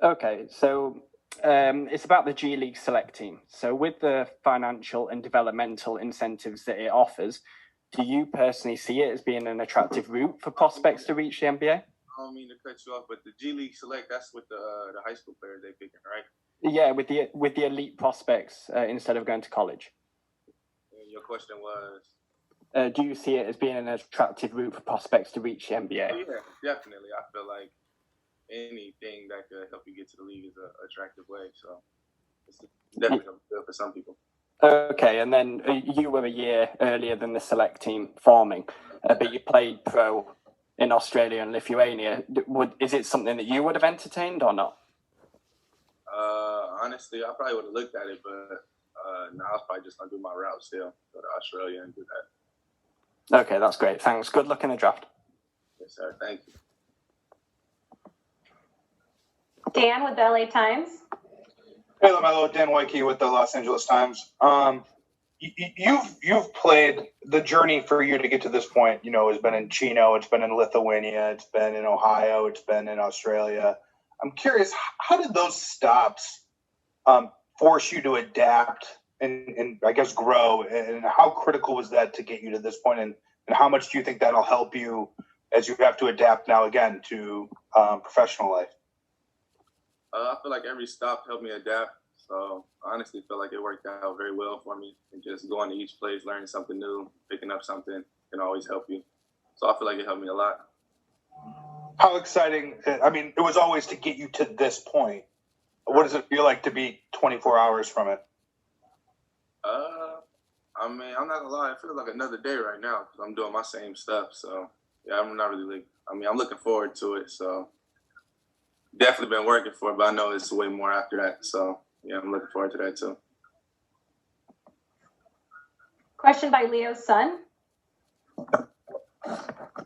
Okay, so it's about the G League Select team. So with the financial and developmental incentives that it offers, do you personally see it as being an attractive route for prospects to reach the NBA? I don't mean to cut you off, but the G League Select, that's with the high school players they picking, right? Yeah, with the elite prospects instead of going to college. And your question was? Do you see it as being an attractive route for prospects to reach the NBA? Oh, yeah, definitely. I feel like anything that could help you get to the league is an attractive way. So it's definitely good for some people. Okay, and then you were a year earlier than the Select team forming, but you played pro in Australia and Lithuania. Is it something that you would have entertained or not? Honestly, I probably would have looked at it, but now I was probably just going to do my route still, go to Australia and do that. Okay, that's great. Thanks. Good luck in the draft. Yes, sir. Thank you. Dan with the LA Times. Hey, LaMelo, Dan Wyke with the Los Angeles Times. You've played the journey for you to get to this point. You know, it's been in Chino, it's been in Lithuania, it's been in Ohio, it's been in Australia. I'm curious, how did those stops force you to adapt and I guess grow? And how critical was that to get you to this point? And how much do you think that'll help you as you have to adapt now again to professional life? I feel like every stop helped me adapt. So I honestly feel like it worked out very well for me. And just going to each place, learning something new, picking up something can always help you. So I feel like it helped me a lot. How exciting. I mean, it was always to get you to this point. What does it feel like to be 24 hours from it? I mean, I'm not going to lie. It feels like another day right now because I'm doing my same stuff. So, yeah, I'm not really I'm looking forward to it. So, definitely been working for it, but I know it's way more after that. So, yeah, I'm looking forward to that too. Question by Leo's son.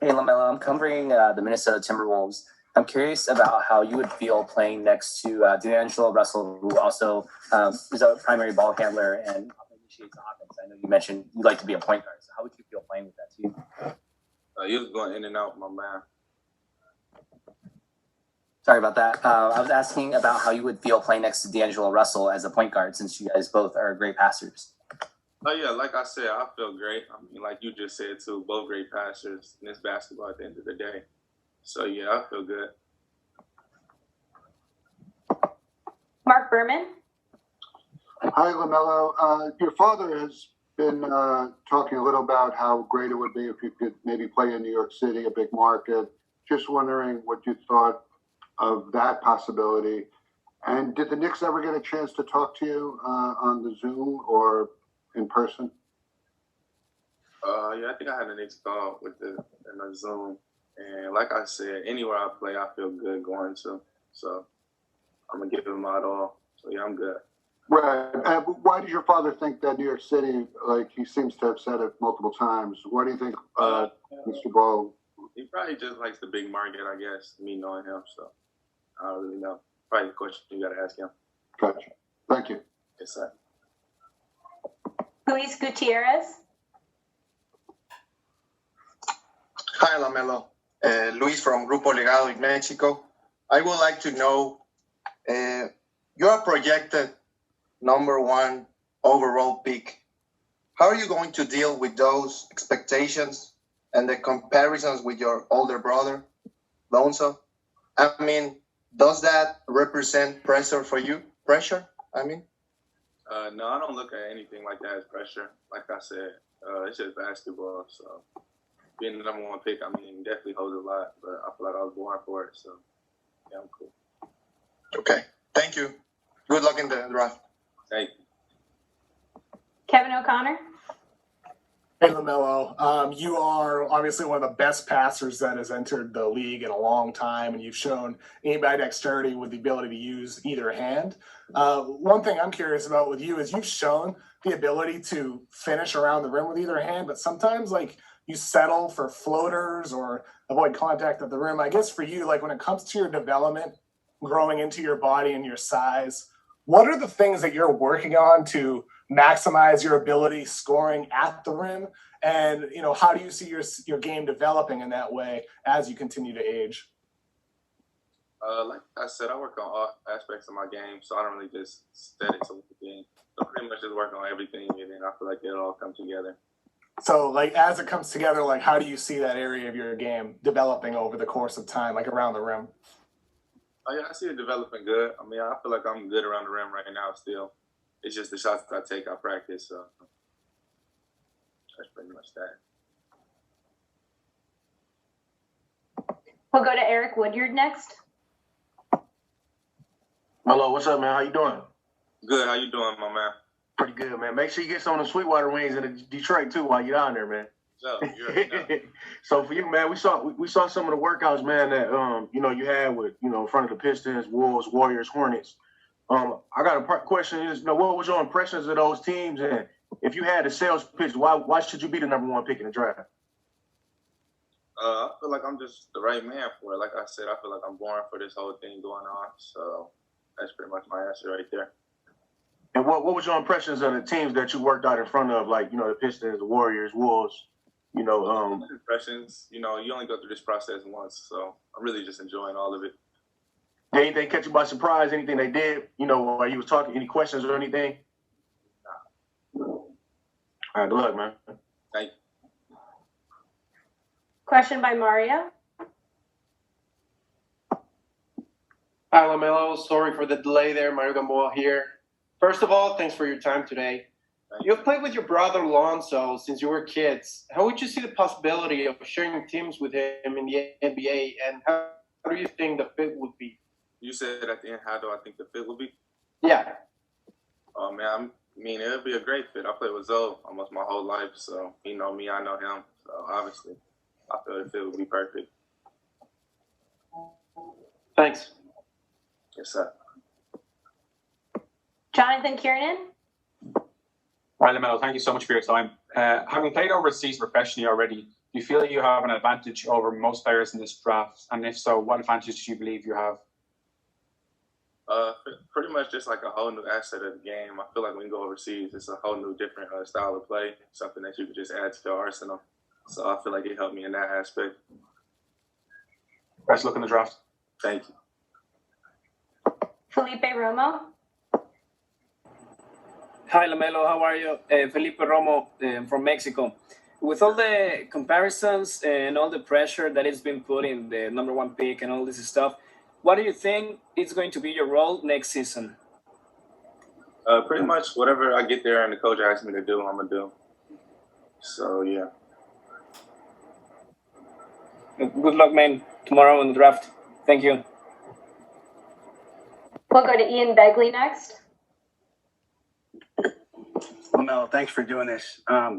Hey, LaMelo, I'm covering the Minnesota Timberwolves. I'm curious about how you would feel playing next to D'Angelo Russell, who also is a primary ball handler and initiates the offense. I know you mentioned you'd like to be a point guard, so how would you feel playing with that team? You was going in and out, my man. Sorry about that. I was asking about how you would feel playing next to D'Angelo Russell as a point guard, since you guys both are great passers. Oh, yeah, like I said, I feel great. I mean, like you just said, too, both great passers, and it's basketball at the end of the day. So, yeah, I feel good. Mark Berman. Hi, LaMelo. Your father has been talking a little about how great it would be if you could maybe play in New York City, a big market. Just wondering what you thought of that possibility. And did the Knicks ever get a chance to talk to you on the Zoom or in person? Yeah, I think I had a Knicks call in the Zoom. And like I said, anywhere I play, I feel good going to. So I'm going to give him my all. So, yeah, I'm good. Right. Why does your father think that New York City, like he seems to have said it multiple times, why do you think Mr. Ball? He probably just likes the big market, I guess, me knowing him. So I don't really know. Probably the question you got to ask him. Gotcha. Thank you. Yes, sir. Luis Gutierrez. Hi, LaMelo. Luis from Grupo Legado in Mexico. I would like to know, you're a projected #1 overall pick. How are you going to deal with those expectations and the comparisons with your older brother, Lonzo? I mean, does that represent pressure for you? No, I don't look at anything like that as pressure. Like I said, it's just basketball. So being the #1 pick, I mean, definitely holds a lot. But I feel like I was born for it. So, yeah, I'm cool. Okay. Thank you. Good luck in the draft. Thank you. Kevin O'Connor. Hey, LaMelo. You are obviously one of the best passers that has entered the league in a long time, and you've shown ambidexterity with the ability to use either hand. One thing I'm curious about with you is you've shown the ability to finish around the rim with either hand, but sometimes, like, you settle for floaters or avoid contact at the rim. I guess for you, like, when it comes to your development, growing into your body and your size, what are the things that you're working on to maximize your ability scoring at the rim? And, you know, how do you see your game developing in that way as you continue to age? Like I said, I work on all aspects of my game, so I don't really just set it to one game. So pretty much just work on everything, and then I feel like it'll all come together. So, like, as it comes together, like, how do you see that area of your game developing over the course of time, like around the rim? Oh yeah, I see it developing good. I mean, I feel like I'm good around the rim right now still. It's just the shots that I take, I practice, so that's pretty much that. We'll go to Eric Woodyard next. Hello, what's up, man? How you doing? Good, how you doing, my man? Pretty good, man. Make sure you get some of the Sweetwater wings in Detroit too while you're down there, man. So, you're So for you, man, we saw some of the workouts, man, that you had with in front of the Pistons, Wolves, Warriors, Hornets. I got a question: is what was your impressions of those teams, and if you had a sales pitch, why should you be the #1 pick in the draft? I feel like I'm just the right man for it. Like I said, I feel like I'm born for this whole thing going on. So that's pretty much my answer right there. And what was your impressions of the teams that you worked out in front of, like the Pistons, the Warriors, Wolves? Impressions. You only go through this process once, so I'm really just enjoying all of it. Did anything catch you by surprise? Anything they did? While you was talking, any questions or anything? Nah. All right, good luck, man. Thank you. Question by Mario. Hi, LaMelo. Sorry for the delay there. Mario Gamboa here. First of all, thanks for your time today. You've played with your brother Lonzo since you were kids. How would you see the possibility of sharing teams with him in the NBA, and how do you think the fit would be? You said at the end, how do I think the fit would be? Yeah. Oh, man, it would be a great fit. I played with Zoe almost my whole life, so he know me, I know him. So obviously, I feel the fit would be perfect. Thanks. Yes, sir. Jonathan Kiernan. Right, LaMelo, thank you so much for your time. Having played overseas professionally already, do you feel you have an advantage over most players in this draft? And if so, what advantage do you believe you have? Pretty much just like a whole new asset of the game. I feel like when you go overseas, it's a whole new different style of play, something that you can just add to your arsenal. So I feel like it helped me in that aspect. Best luck in the draft. Thank you. Felipe Romo. Hi, LaMelo. How are you? Felipe Romo from Mexico. With all the comparisons and all the pressure that is being put in the #1 pick and all this stuff, what do you think is going to be your role next season? Pretty much whatever I get there and the coach asks me to do, I'm going to do. So, yeah. Good luck, man, tomorrow in the draft. Thank you. We'll go to Ian Begley next. Well, no, thanks for doing this. I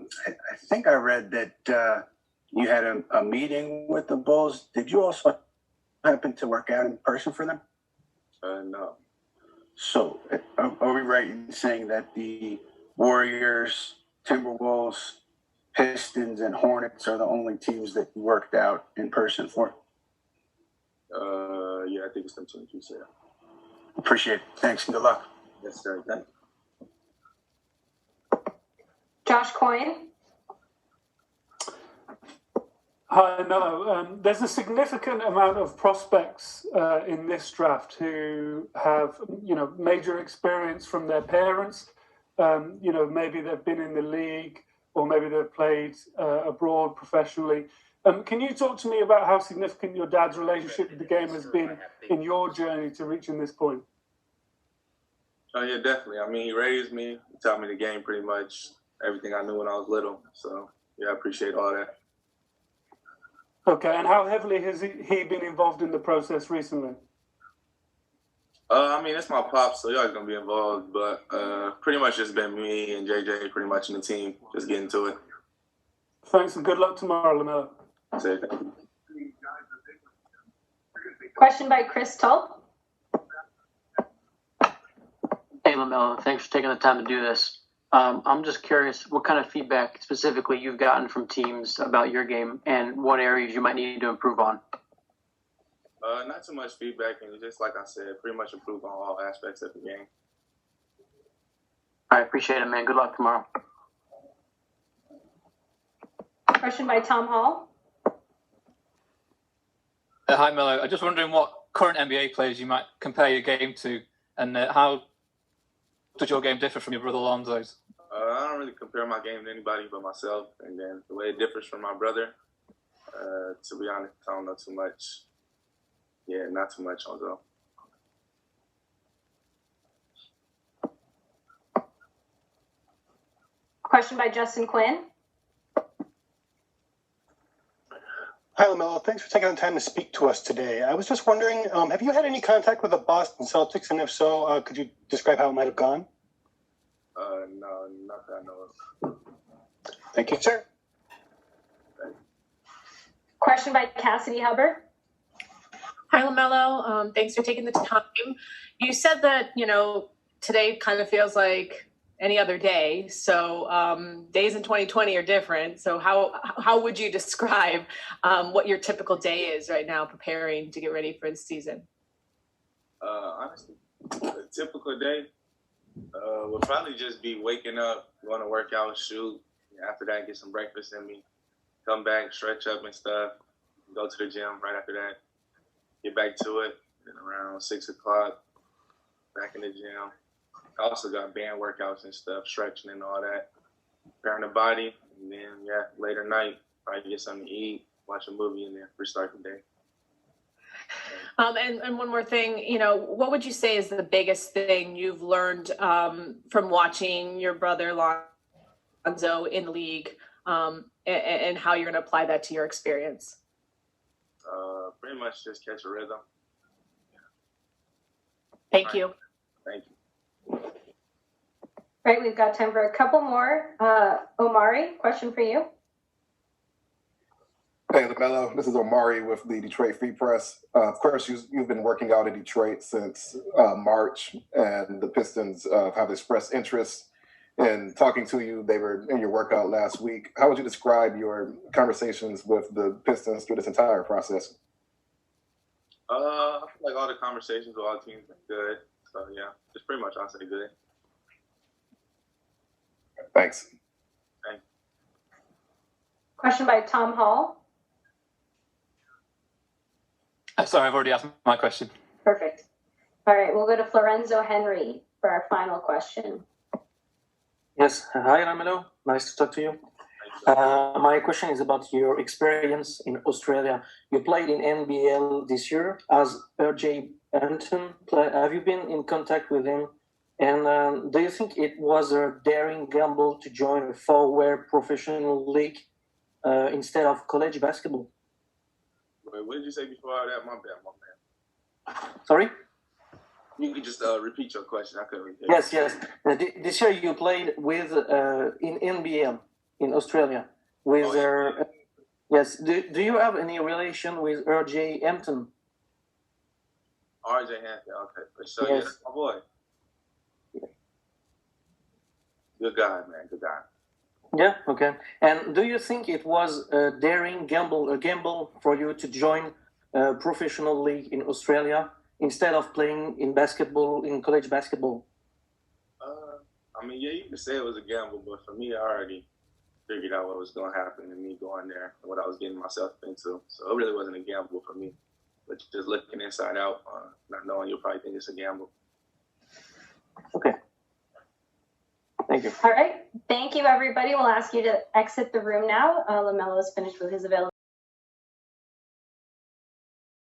think I read that you had a meeting with the Bulls. Did you also happen to work out in person for them? No. So are we right in saying that the Warriors, Timberwolves, Pistons, and Hornets are the only teams that you worked out in person for? Yeah, I think it's them teams you said. Appreciate it. Thanks and good luck. Yes, sir. Thank you. Josh Coyne. Hi, Melo. There's a significant amount of prospects in this draft who have, major experience from their parents. Maybe they've been in the league or maybe they've played abroad professionally. Can you talk to me about how significant your dad's relationship with the game has been in your journey to reaching this point? Oh, yeah, definitely. He raised me, he taught me the game pretty much everything I knew when I was little. So, yeah, I appreciate all that. Okay, and how heavily has he been involved in the process recently? It's my pops, so y'all going to be involved. But pretty much just been me and JJ pretty much in the team, just getting to it. Thanks and good luck tomorrow, LaMelo. Question by Chris Tulp. Hey, LaMelo, thanks for taking the time to do this. I'm just curious what kind of feedback specifically you've gotten from teams about your game and what areas you might need to improve on. Not too much feedback, and just like I said, pretty much improve on all aspects of the game. I appreciate it, man. Good luck tomorrow. Question by Tom Hall. Hi, Melo. I'm just wondering what current NBA players you might compare your game to, and how does your game differ from your brother Lonzo's? I don't really compare my game to anybody but myself, and then the way it differs from my brother, to be honest, I don't know too much. Yeah, not too much on though. Question by Justin Quinn. Hi, LaMelo. Thanks for taking the time to speak to us today. I was just wondering, have you had any contact with the Boston Celtics? And if so, could you describe how it might have gone? No, not that I know of. Thank you, sir. Question by Cassidy Hubbard. Hi, LaMelo. Thanks for taking the time. You said that, today kind of feels like any other day. So days in 2020 are different. So how would you describe what your typical day is right now preparing to get ready for the season? Honestly, a typical day would probably just be waking up, going to work out, shoot. After that, get some breakfast in me. Come back, stretch up and stuff. Go to the gym right after that. Get back to it. Then around 6 o'clock, back in the gym. I also got band workouts and stuff, stretching and all that. Preparing the body. And then, later night, probably get something to eat, watch a movie, and then restart the day. And one more thing, what would you say is the biggest thing you've learned from watching your brother Lonzo in the league, and how you're going to apply that to your experience? Pretty much just catch a rhythm. Thank you. Thank you. Right, we've got time for a couple more. Omari, question for you. Hey, LaMelo, this is Omari with the Detroit Free Press. Of course, you've been working out in Detroit since March, and the Pistons have expressed interest in talking to you. They were in your workout last week. How would you describe your conversations with the Pistons through this entire process? I feel like all the conversations with all teams are good. So, just pretty much I'll say good. Thanks. Thanks. Question by Tom Hall. Sorry, I've already asked my question. Perfect. All right, we'll go to Florenzo Henry for our final question. Yes. Hi, LaMelo. Nice to talk to you. My question is about your experience in Australia. You played in NBL this year as RJ Hampton. Have you been in contact with him? And do you think it was a daring gamble to join a four-way professional league instead of college basketball? Wait, what did you say before that? My bad. Sorry? You could just repeat your question. I couldn't hear. Yes. This year you played with in NBL in Australia with. Yes. Do you have any relation with RJ Hampton? RJ Hampton. Okay. So Yes. that's my boy. Good guy, man. Good guy. Yeah. Okay. And do you think it was a daring gamble for you to join a professional league in Australia instead of playing in basketball, in college basketball? You can say it was a gamble, but for me, I already figured out what was going to happen to me going there and what I was getting myself into. So it really wasn't a gamble for me. But just looking inside out, not knowing, you'll probably think it's a gamble. Okay. Thank you. All right. Thank you, everybody. We'll ask you to exit the room now. LaMelo is finished with his availability.